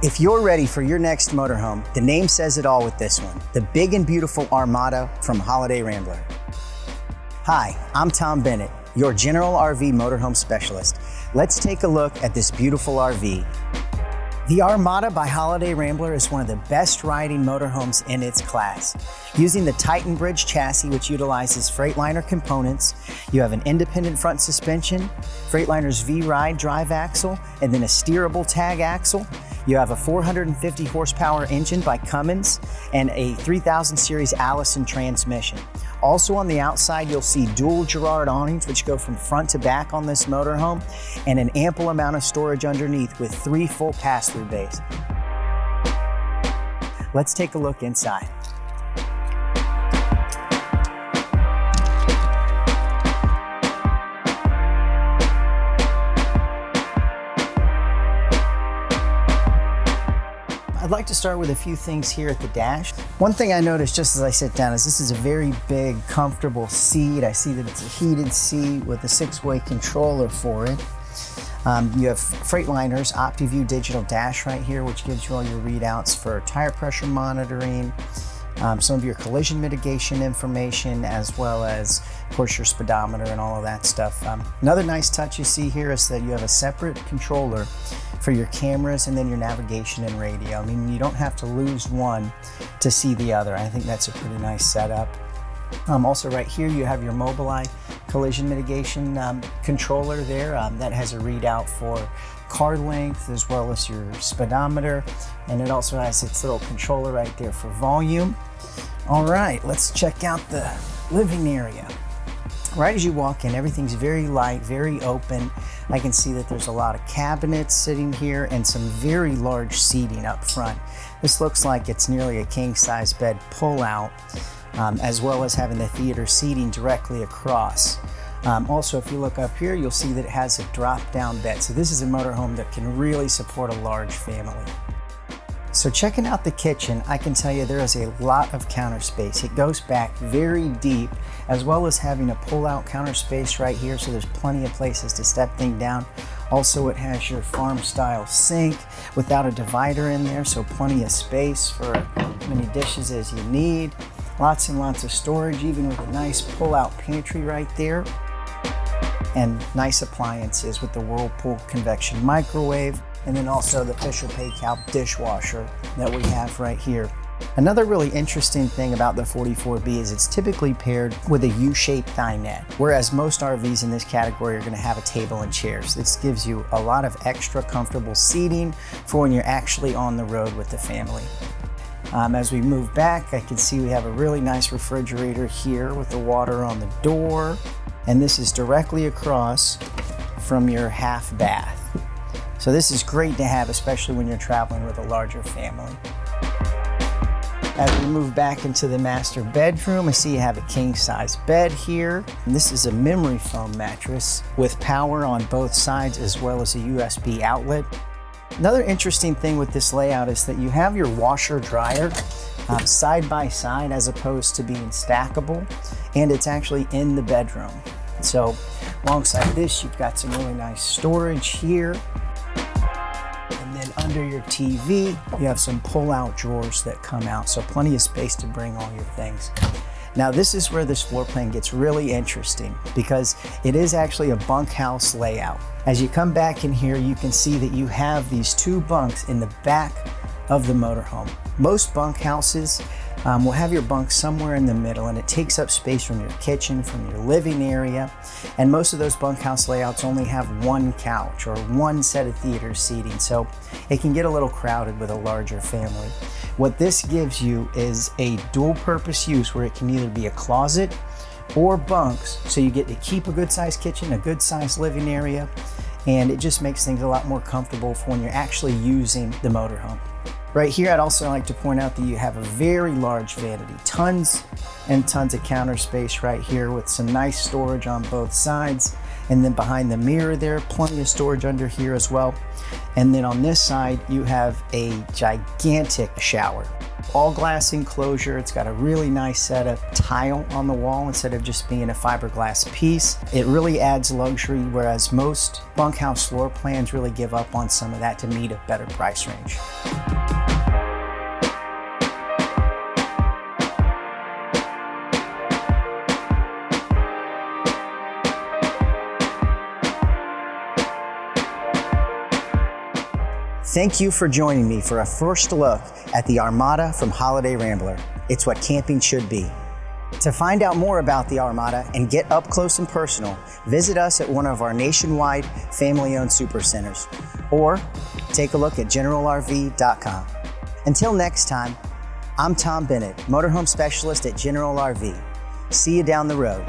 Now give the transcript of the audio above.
If you're ready for your next motorhome, the name says it all with this one, the big and beautiful Armada from Holiday Rambler. Hi, I'm Tom Bennett, your General RV motorhome specialist. Let's take a look at this beautiful RV. The Armada by Holiday Rambler is one of the best riding motorhomes in its class. Using the Titan Bridge chassis, which utilizes Freightliner components, you have an independent front suspension, Freightliner's V-Ride drive axle, and then a steerable tag axle. You have a 450 horsepower engine by Cummins and a 3000 series Allison transmission. Also on the outside, you'll see dual Girard awnings, which go from front to back on this motorhome, and an ample amount of storage underneath with 3 full pass-through bays. Let's take a look inside. I'd like to start with a few things here at the dash. One thing I noticed just as I sit down is this is a very big, comfortable seat. I see that it's a heated seat with a 6-way controller for it. You have Freightliner's OptiView digital dash right here, which gives you all your readouts for tire pressure monitoring, some of your collision mitigation information, as well as, of course, your speedometer and all of that stuff. Another nice touch you see here is that you have a separate controller for your cameras and then your navigation and radio. I mean, you don't have to lose one to see the other. I think that's a pretty nice setup. Also right here you have your Mobileye collision mitigation controller there that has a readout for car length as well as your speedometer, and it also has its little controller right there for volume. All right, let's check out the living area. Right as you walk in, everything's very light, very open. I can see that there's a lot of cabinets sitting here and some very large seating up front. This looks like it's nearly a king-size bed pull-out, as well as having the theater seating directly across. Also, if you look up here, you'll see that it has a drop-down bed. So this is a motorhome that can really support a large family. So checking out the kitchen, I can tell you there is a lot of counter space. It goes back very deep, as well as having a pull-out counter space right here, so there's plenty of places to step things down. Also, it has your farm-style sink without a divider in there, so plenty of space for as many dishes as you need. Lots and lots of storage, even with a nice pull-out pantry right there. And nice appliances with the Whirlpool convection microwave, and then also the Fisher Paykel dishwasher that we have right here. Another really interesting thing about the 44B is it's typically paired with a U-shaped dinette, whereas most RVs in this category are going to have a table and chairs. This gives you a lot of extra comfortable seating for when you're actually on the road with the family. As we move back, I can see we have a really nice refrigerator here with the water on the door, and this is directly across from your half bath. So this is great to have, especially when you're traveling with a larger family. As we move back into the master bedroom, I see you have a king-size bed here. And this is a memory foam mattress with power on both sides as well as a USB outlet. Another interesting thing with this layout is that you have your washer dryer side by side as opposed to being stackable, and it's actually in the bedroom. So alongside this, you've got some really nice storage here. And then under your TV, you have some pull-out drawers that come out, so plenty of space to bring all your things. Now this is where this floor plan gets really interesting because it is actually a bunkhouse layout. As you come back in here, you can see that you have these 2 bunks in the back of the motorhome. Most bunkhouses will have your bunk somewhere in the middle, and it takes up space from your kitchen, from your living area, and most of those bunkhouse layouts only have 1 couch or 1 set of theater seating, so it can get a little crowded with a larger family. What this gives you is a dual purpose use where it can either be a closet or bunks, so you get to keep a good sized kitchen, a good sized living area, and it just makes things a lot more comfortable for when you're actually using the motorhome. Right here, I'd also like to point out that you have a very large vanity, tons and tons of counter space right here with some nice storage on both sides. And then behind the mirror there, plenty of storage under here as well. And then on this side, you have a gigantic shower. all glass enclosure. It's got a really nice set of tile on the wall instead of just being a fiberglass piece. It really adds luxury, whereas most bunkhouse floor plans really give up on some of that to meet a better price range. Thank you for joining me for a first look at the Armada from Holiday Rambler. It's what camping should be. To find out more about the Armada and get up close and personal, visit us at one of our nationwide family-owned supercenters, or take a look at GeneralRV.com. Until next time, I'm Tom Bennett, motorhome specialist at General RV. See you down the road.